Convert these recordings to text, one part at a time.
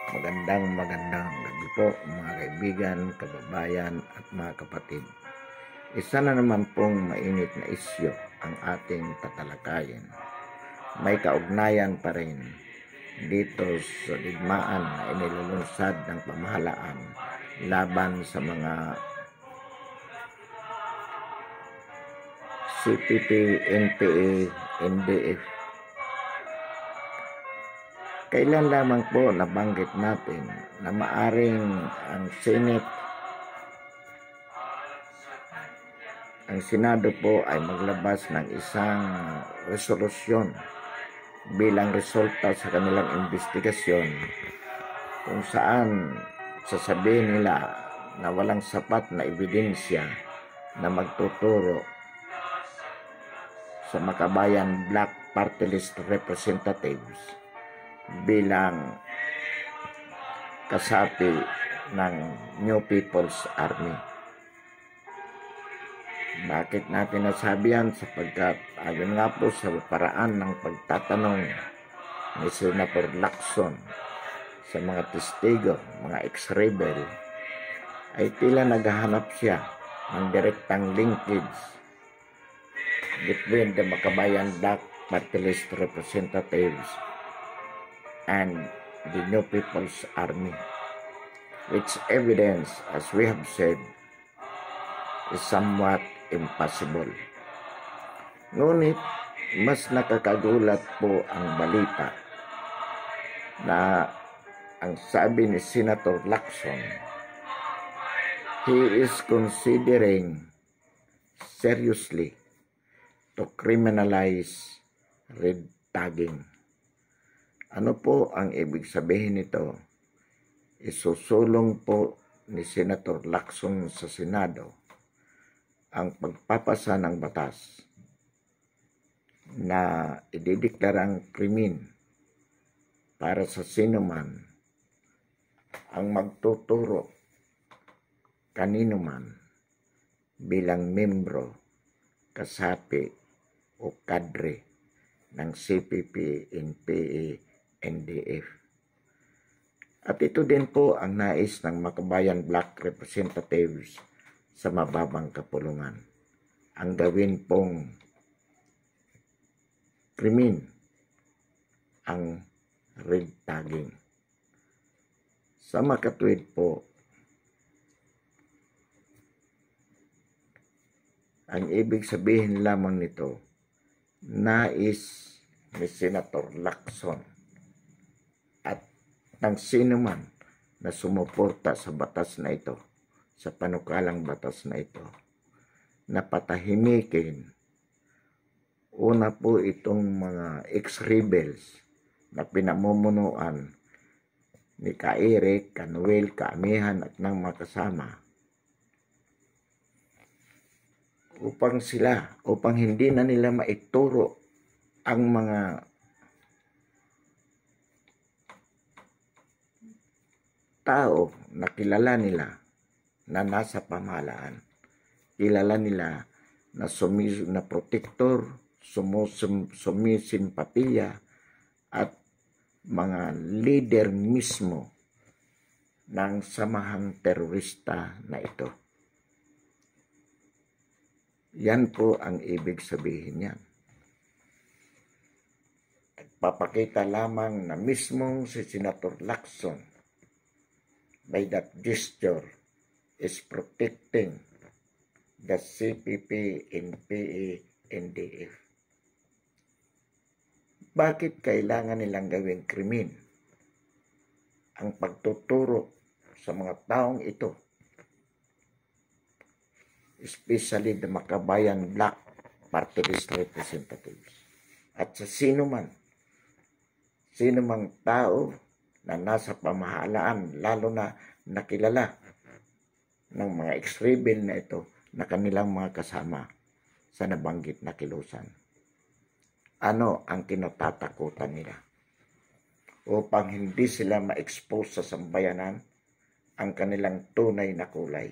Magandang gabi po mga kaibigan, kababayan at mga kapatid. Isa na naman pong mainit na isyu ang ating tatalakayin. May kaugnayan pa rin dito sa digmaan na inilulunsad ng pamahalaan laban sa mga CPP, NPA, NDF. Kailan lamang po nabanggit natin na maaring ang Senado po ay maglabas ng isang resolusyon bilang resulta sa kanilang investigasyon kung saan sasabihin nila na walang sapat na ebidensya na magtuturo sa Makabayan Black Party List Representatives bilang kasapi ng New People's Army. Bakit natin nasabi yan? Sapagkat ayon nga po sa paraan ng pagtatanong ni Senator Lacson sa mga testigo, mga ex-rebel, ay tila naghahanap siya ng direktang linkage between the Makabayan Black Party List Representatives and the New People's Army, which evidence, as we have said, is somewhat impossible. Ngunit, mas nakakagulat po ang balita na ang sabi ni Senator Lacson, he is considering seriously to criminalize red tagging. Ano po ang ibig sabihin nito? Isusulong po ni Senator Lacson sa Senado ang pagpapasa ng batas na idideklarang krimen para sa sinuman ang magtuturo kanino man bilang membro, kasapi o kadre ng CPP, NPA, NDF. At ito din po ang nais ng Makabayan Black Representatives sa mababang kapulungan. Ang gawin pong krimen ang red tagging. Sa makatwid po, ang ibig sabihin lamang nito, nais ni Senator Lacson at ng sino man na sumuporta sa batas na ito, sa panukalang batas na ito, na patahimikin una po itong mga ex-rebels na pinamumunuan ni Ka-Eric, Ka-Noel, Ka-Amihan at ng mga kasama upang hindi na nila maituro ang mga tao na kilala nila na nasa pamahalaan. Kilala nila na protector, sumisimpatiya at mga leader mismo ng samahang terorista na ito. Yan po ang ibig sabihin niyan. Papakita lamang na mismong si Senator Lacson by that gesture is protecting the CPP, NPA, NDF. Bakit kailangan nilang gawing krimen ang pagtuturo sa mga taong ito, especially the Makabayan Black Party List Representatives, at sa sino mang tao na nasa pamahalaan, lalo na nakilala ng mga ex-rebel na ito na kanilang mga kasama sa nabanggit na kilusan. Ano ang kinatatakutan nila? Upang hindi sila ma-expose sa sambayanan ang kanilang tunay na kulay.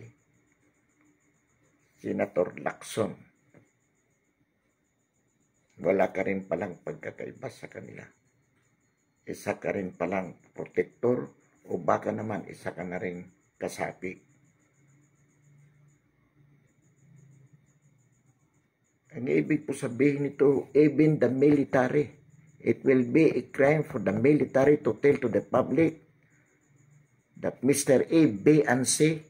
Senator Lacson, wala ka rin palang pagkakaiba sa kanila. Isa ka rin palang protektor o baka naman isa ka na rin kasapi. Ang ibig po sabihin nito, even the military, it will be a crime for the military to tell to the public that Mr. A, B, and C,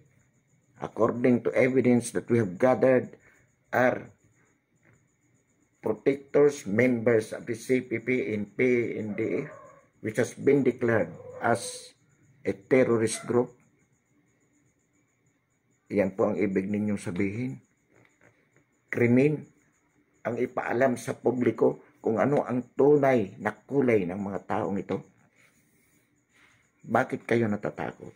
according to evidence that we have gathered, are protectors, members of the CPP and PNDF, which has been declared as a terrorist group. Yan po ang ibig ninyong sabihin. Krimen ang ipaalam sa publiko kung ano ang tunay na kulay ng mga taong ito. Bakit kayo natatakot?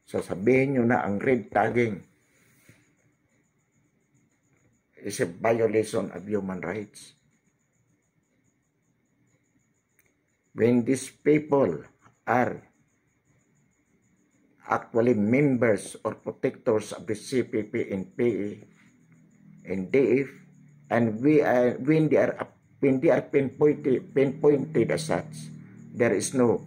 Sasabihin nyo na ang red tagging is a violation of human rights. When these people are actually members or protectors of the CPP and PE and DF, and when they are pinpointed as such, there is no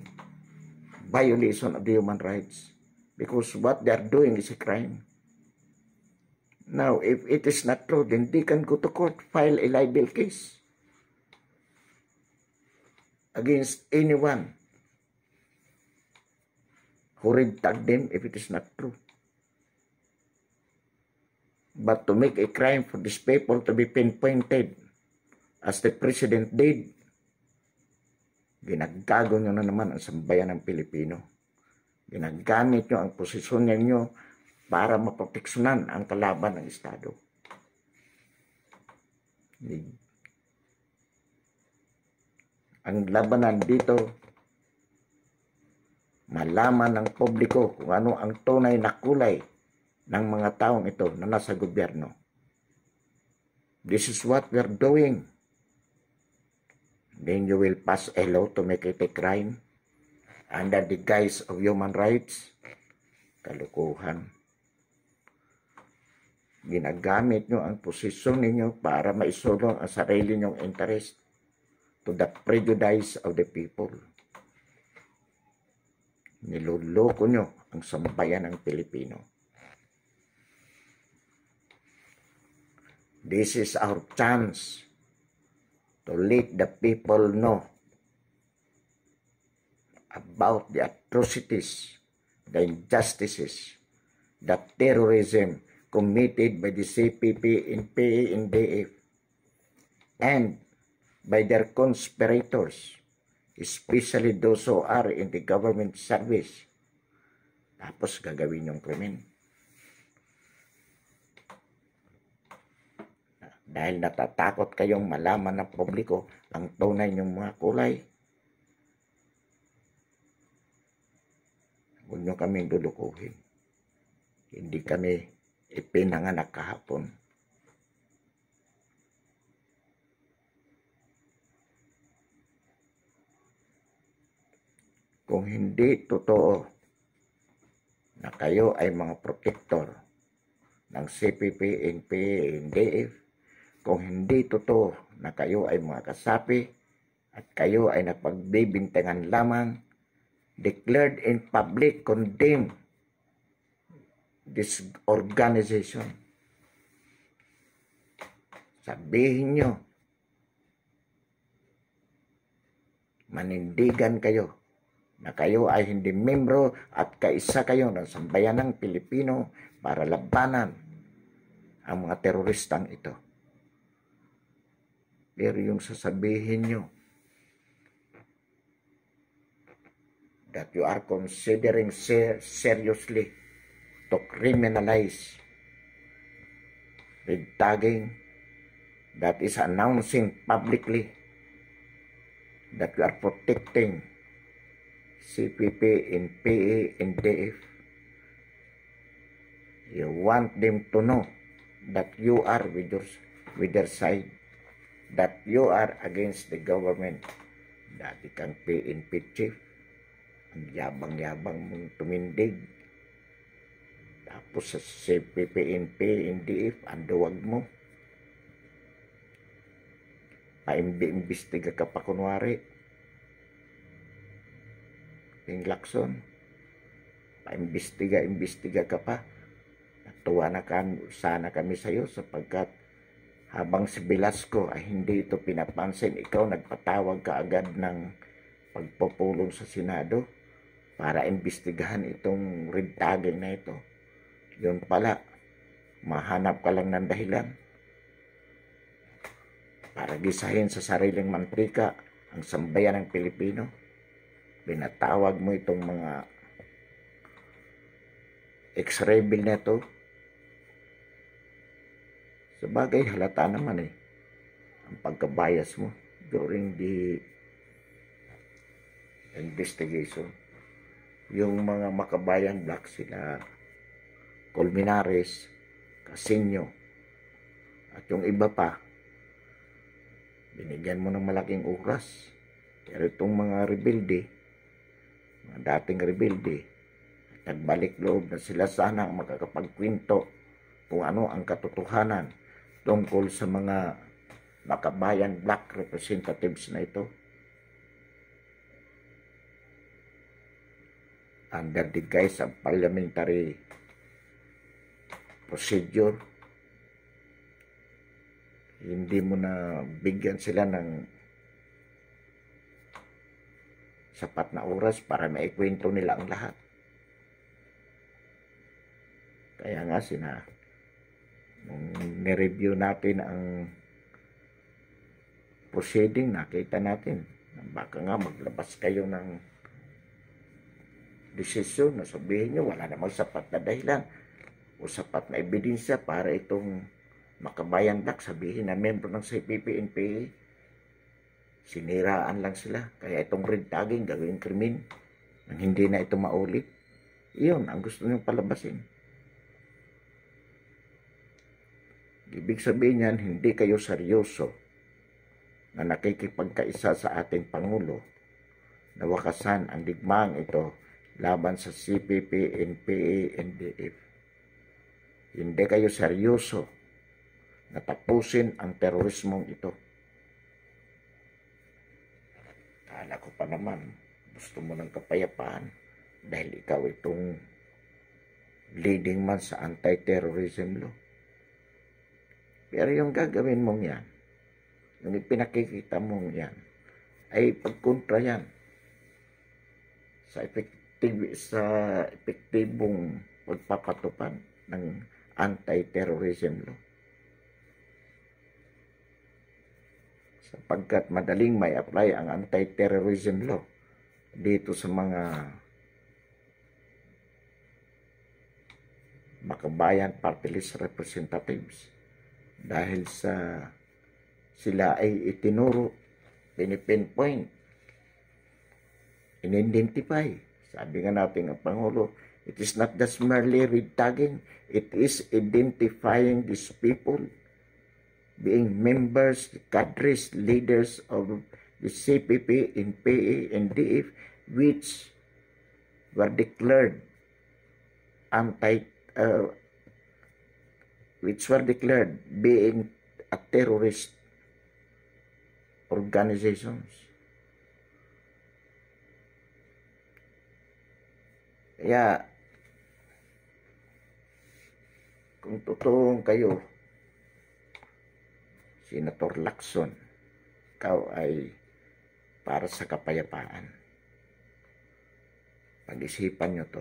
violation of the human rights, because what they are doing is a crime. Now, if it is not true, then they can go to court, file a libel case against anyone who red tag them if it is not true. But to make a crime for these people to be pinpointed, as the President did, ginagago nyo na naman ang sambayan ng Pilipino. Ginagamit nyo ang posisyon ninyo para maproteksyonan ang kalaban ng Estado. Ang labanan dito, malaman ng publiko kung ano ang tunay na kulay ng mga taong ito na nasa gobyerno. This is what we're doing. Then you will pass a law to make it a crime under the guise of human rights. Kalukuhan. Ginagamit nyo ang posisyon ninyo para maisulong ang sarili nyong interest to the prejudice of the people. Niloloko nyo ang sambayan ng Pilipino. This is our chance to let the people know about the atrocities, the injustices, the terrorism committed by the CPP and PNDF and by their conspirators, especially those who are in the government service. Tapos gagawin yung krimen. Dahil natatakot kayong malaman ng publiko ang tunay niyong mga kulay, huwag nyo kaming lulukuhin. Hindi kami ipinanganak kahapon. Kung hindi totoo na kayo ay mga protector ng CPP, NP, NDF, kung hindi totoo na kayo ay mga kasapi at kayo ay napagbibintangan lamang, declared in public, condemn this organization. Sabihin nyo, manindigan kayo na kayo ay hindi membro at kaisa kayo ng sambayanang Pilipino para labanan ang mga teroristang ito. Pero yung sasabihin nyo that you are considering seriously to criminalize red tagging, that is announcing publicly that you are protecting CPP and PE and DF. You want them to know that you are with their side, that you are against the government. Dati kang PNP chief, ang yabang-yabang mong tumindig. Tapos sa CPP and PNDF, ang duwag mo. Paimbi-imbestiga ka pa kunwari. Ping Lacson, paimbestiga ka pa. Natuwa na sana kami sa iyo sapagkat habang si Velasco ay hindi ito pinapansin, ikaw nagpatawag ka agad ng pagpupulong sa Senado para imbestigahan itong red tagging na ito. Yun pala, mahanap ka lang ng dahilan para gisahin sa sariling mantrika ang sambayan ng Pilipino. Pinatawag mo itong mga ex-rebel na ito. Sabagay, halata naman ang pagkabias mo during the investigation. Yung mga Makabayan Black, sila Colmenares, Casino, at yung iba pa, binigyan mo ng malaking oras. Pero itong mga rebelde, mga dating rebelde, nagbalik loob na sila sana makakapagkwento kung ano ang katotohanan tungkol sa mga Makabayan Black representatives na ito. Under the guise of parliamentary procedure, hindi mo na bigyan sila ng sapat na oras para maikwento nila ang lahat. Kaya nga nung nireview natin ang proceeding, nakita natin na baka nga maglabas kayo ng desisyon na sabihin nyo wala namang sapat na dahilan o sapat na ebidensya para itong Makabayan Black sabihin na membro ng CPP-NPA. Siniraan lang sila. Kaya itong red tagging gawing krimen nang hindi na ito maulit. Iyon ang gusto nyo palabasin. Ibig sabihin yan, hindi kayo seryoso na nakikipagkaisa sa ating Pangulo na wakasan ang digmaang ito laban sa CPP, NPA, NDF. Hindi kayo seryoso na tapusin ang terorismong ito. Kala ko pa naman, gusto mo ng kapayapaan dahil ikaw itong leading man sa anti-terrorism law. Pero yung gagawin mong yan, yung ipinakikita mong yan, ay pagkontra yan sa epektibong pagpapatupad ng anti-terrorism law. Sapagkat madaling may apply ang anti-terrorism law dito sa mga Makabayan Party List representatives dahil sila ay itinuro, pinipinpoint, in-identify. Sabi nga natin ang Pangulo, it is not just merely red tagging, it is identifying these people being members, cadres, leaders of the CPP, NPA, NDF, which were declared being a terrorist organizations. Kaya, kung totoong kayo, Senator Lacson, ikaw ay para sa kapayapaan. Pag-isipan nyo to.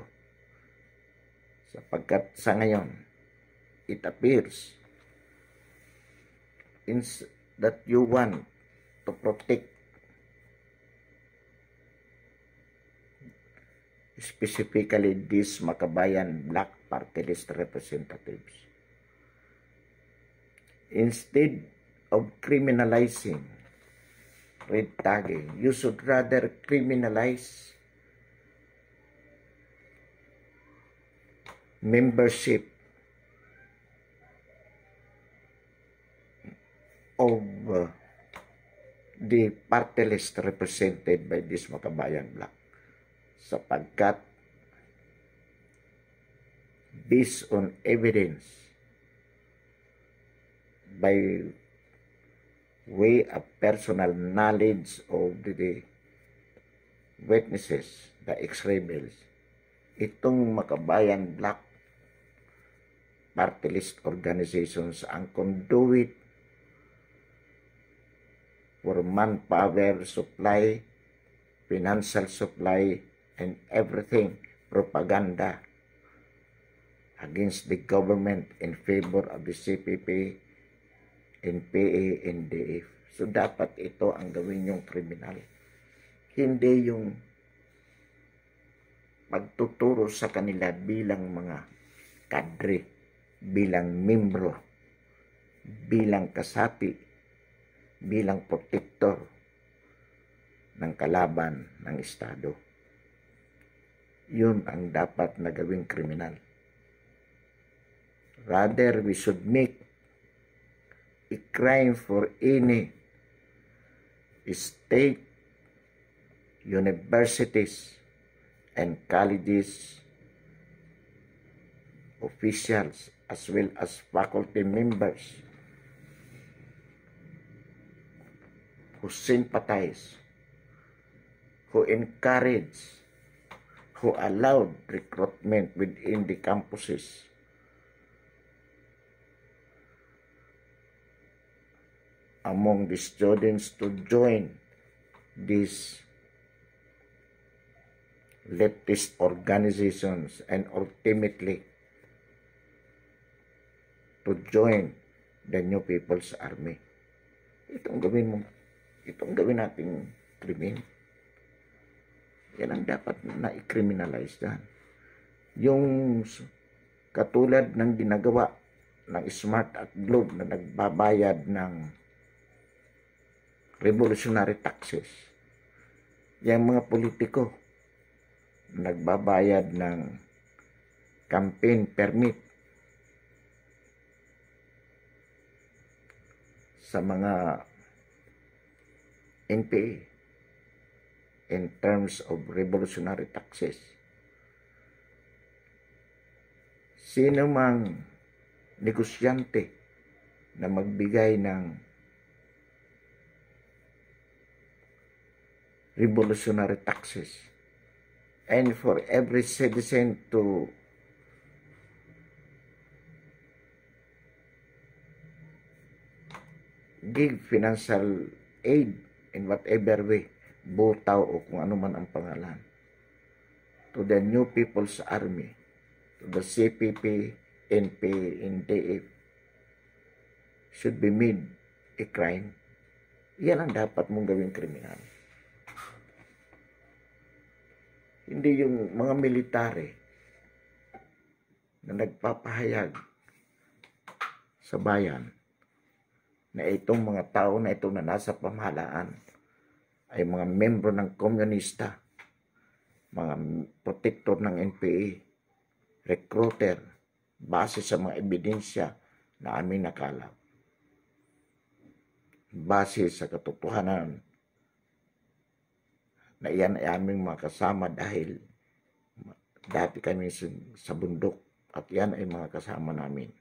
Sapagkat sa ngayon, it appears that you want to protect specifically these Makabayan Black Party List representatives. Instead of criminalizing red tagging, you should rather criminalize membership of the party list represented by this Makabayan Black, sapagkat based on evidence by way of personal knowledge of the witnesses, the ex-rebels, itong Makabayan Black Party List organizations ang conduit for manpower supply, financial supply, and everything, propaganda against the government in favor of the CPP, NPA, NDF. So dapat ito ang gawin yung kriminal. Hindi yung pagtuturo sa kanila bilang mga kadre, bilang membro, bilang kasapi, bilang protektor ng kalaban ng Estado. Yun ang dapat na gawing kriminal. Rather, we should make a crime for any state, universities, and colleges officials as well as faculty members who sympathize, who encourage, who allowed recruitment within the campuses among the students to join these leftist organizations and ultimately to join the New People's Army. Itong gawin nating krimen. Yan ang dapat na i-criminalize dyan. Yung katulad ng ginagawa ng Smart at Globe na nagbabayad ng revolutionary taxes. Yung mga politiko nagbabayad ng campaign permit sa mga NPA in terms of revolutionary taxes. Sino mang negosyante na magbigay ng revolutionary taxes and for every citizen to give financial aid in whatever way, butaw o kung ano man ang pangalan, to the New People's Army, to the CPP, NPA, NDF, should be made a crime. Yan ang dapat mong gawing kriminal. Hindi yung mga military na nagpapahayag sa bayan na itong mga tao na ito na nasa pamahalaan ay mga membro ng komunista, mga protector ng NPA, recruiter, base sa mga ebidensya na aming nakalap, base sa katotohanan na iyan ay aming mga kasama dahil dati kami sa bundok at yan ay mga kasama namin.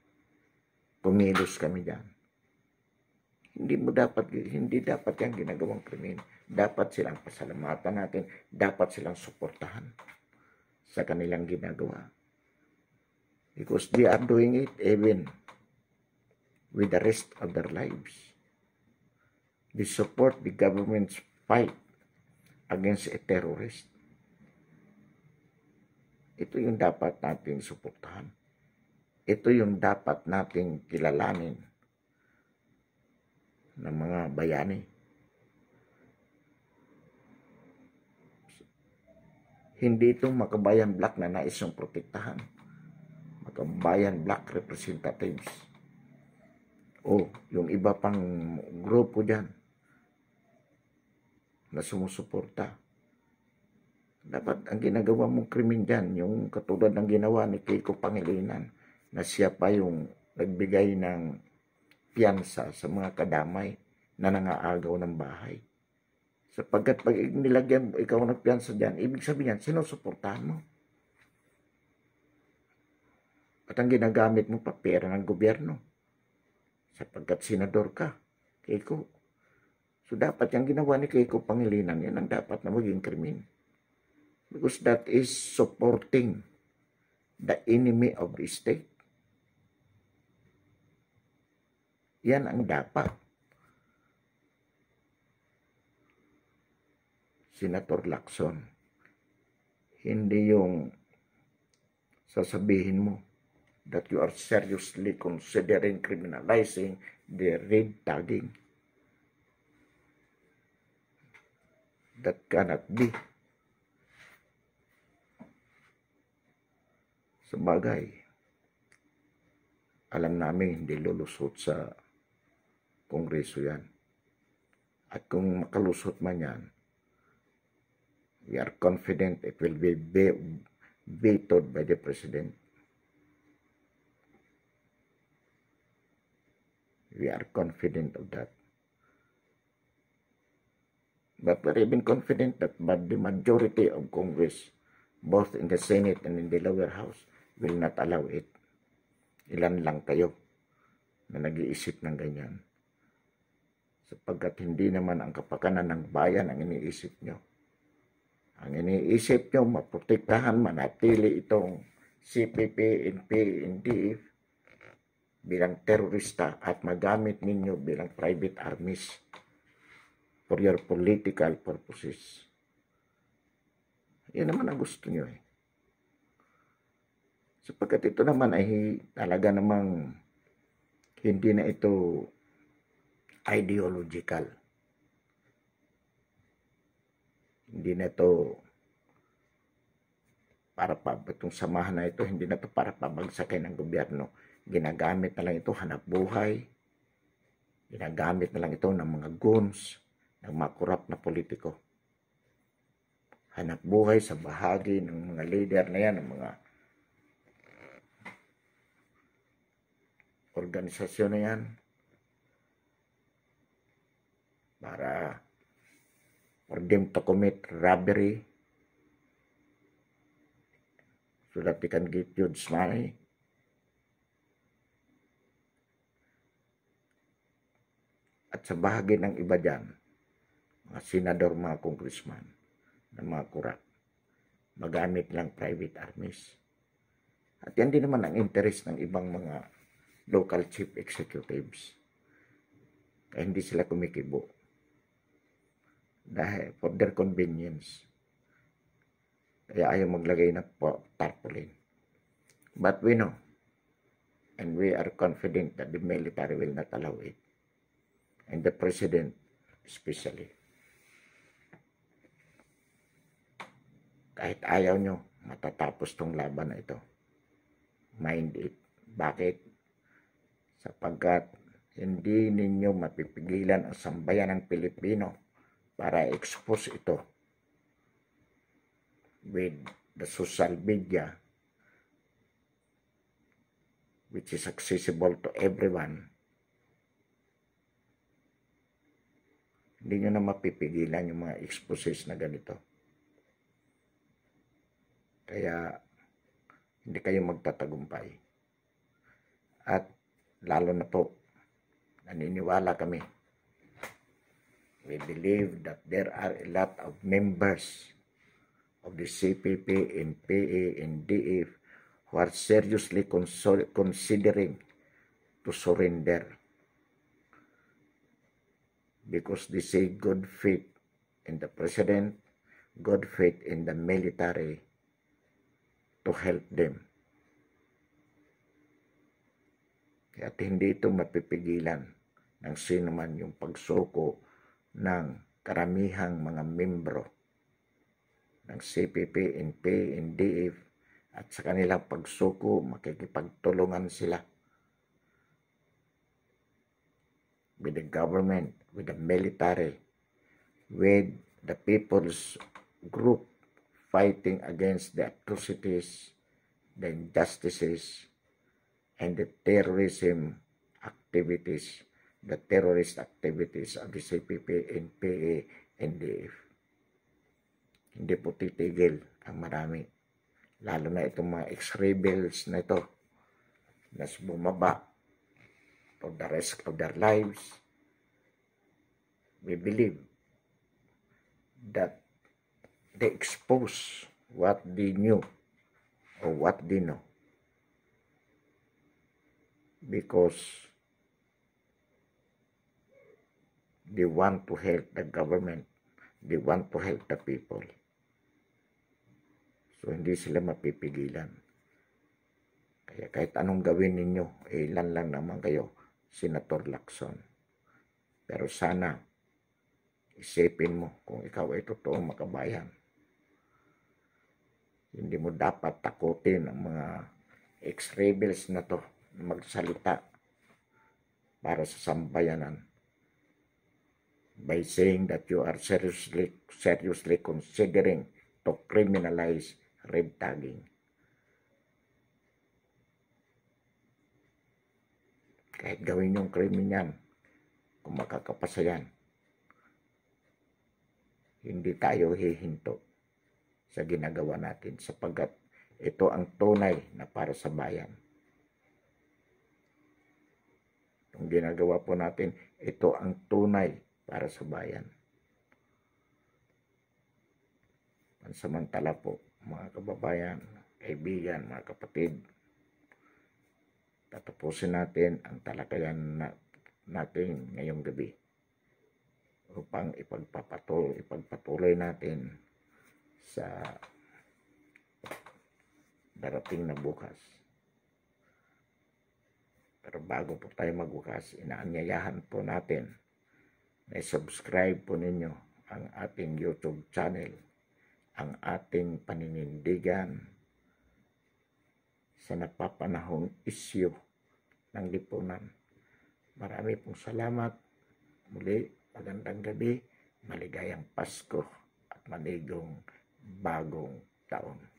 Pumilos kami dyan. Hindi dapat yung ginagawang krimen. Dapat silang pasalamatan natin. Dapat silang suportahan sa kanilang ginagawa. Because they are doing it even with the rest of their lives. They support the government's fight against a terrorist. Ito yung dapat nating suportahan. Ito yung dapat nating kilalanin ng mga bayani. Hindi itong Makabayan Black na nais yung protektahan. Makabayan Black representatives. O yung iba pang grupo dyan na sumusuporta. Dapat ang ginagawa mong krimen dyan, yung katulad ng ginawa ni Kiko Pangilinan, na siya pa yung nagbigay ng piyansa sa mga kadamay na nangaagaw ng bahay. Sapagkat pag nilagyan ikaw ng piyansa dyan, ibig sabihin yan, sinusuportahan mo. At ang ginagamit mo pa, pera ng gobyerno. Sapagkat senador ka, Kiko. So dapat yung ginawa ni Kiko Pangilinan, yan ang dapat na maging krimen. because that is supporting the enemy of the state. Yan ang dapat. Senator Lacson, hindi yung sasabihin mo that you are seriously considering criminalizing the red tagging. That cannot be. Sabagay, alam namin hindi lulusot sa Kongreso yan. At kung makalusot man yan, we are confident it will be vetoed by the President. We are confident of that. But we're even confident that the majority of Congress, both in the Senate and in the lower house, will not allow it. Ilan lang kayo na nag-iisip ng ganyan. Sapagkat hindi naman ang kapakanan ng bayan ang iniisip nyo. Ang iniisip nyo, maprotektahan, manatili itong CPP, NP, NDF bilang terorista at magamit ninyo bilang private armies for your political purposes. Yan naman ang gusto nyo eh. Sapagkat ito naman ay talaga namang hindi na ito ideological. Hindi na ito para itong samahan na ito, hindi na ito para pabagsakin ng gobyerno. Ginagamit na lang ito hanap buhay. Ginagamit na lang ito ng mga goons, ng mga korap na politiko. Hanap buhay sa bahagi ng mga leader na yan, ng mga organisasyon na yan, para for them to commit robbery so that they can get huge money. At sa bahagi ng iba dyan, mga senador, mga congressman, na mga kurap, magamit lang private armies. At yan din naman ang interest ng ibang mga local chief executives. Kaya hindi sila kumikibo. Dahil for their convenience. Kaya ayaw maglagay ng tarpaulin. But we know, and we are confident that the military will not allow it. And the president especially. Kahit ayaw nyo, matatapos tong laban na ito. Mind it. Bakit? Sapagkat hindi ninyo mapipigilan ang sambayan ng Pilipino para expose ito with the social media which is accessible to everyone. Hindi nyo na mapipigilan yung mga exposes na ganito. Kaya hindi kayo magtatagumpay. At lalo na po, naniniwala kami. We believe that there are a lot of members of the CPP, NPA, NDF who are seriously considering to surrender because they say good faith in the president, good faith in the military to help them. At hindi ito mapipigilan ng sino man yung pagsuko ng karamihang mga membro ng CPP, NP, NDF at sa kanilang pagsuko, makikipagtulungan sila with the government, with the military, with the people's group fighting against the atrocities, the injustices, and the terrorism activities, the terrorist activities of the CPP, NPA, NDF. Hindi po titigil ang marami. Lalo na itong mga ex-rebels na ito na bumaba for the rest of their lives. We believe that they expose what they knew or what they know. Because they want to help the government. They want to help the people. So, hindi sila mapipigilan. Kaya kahit anong gawin ninyo, ilan lang naman kayo, Senator Lacson. Pero sana, isipin mo kung ikaw ay totoong makabayan. Hindi mo dapat takutin ang mga ex-rebels na to magsalita para sa sambayanan by saying that you are seriously considering to criminalize red tagging. Kahit gawin yung krimen yan, kung makakapasa yan, hindi tayo hihinto sa ginagawa natin sapagkat ito ang tunay na para sa bayan. Ang ginagawa po natin, ito ang tunay para sa bayan. Pansamantala po, mga kababayan, kaibigan, mga kapatid, tatapusin natin ang talakayan natin ngayong gabi upang ipagpatuloy natin sa darating na bukas. Pero bago po tayo magbukas, inaanyayahan po natin na subscribe po ninyo ang ating YouTube channel, ang ating paninindigan sa napapanahong isyu ng lipunan. Marami pong salamat. Muli, magandang gabi, maligayang Pasko at maligong bagong taon.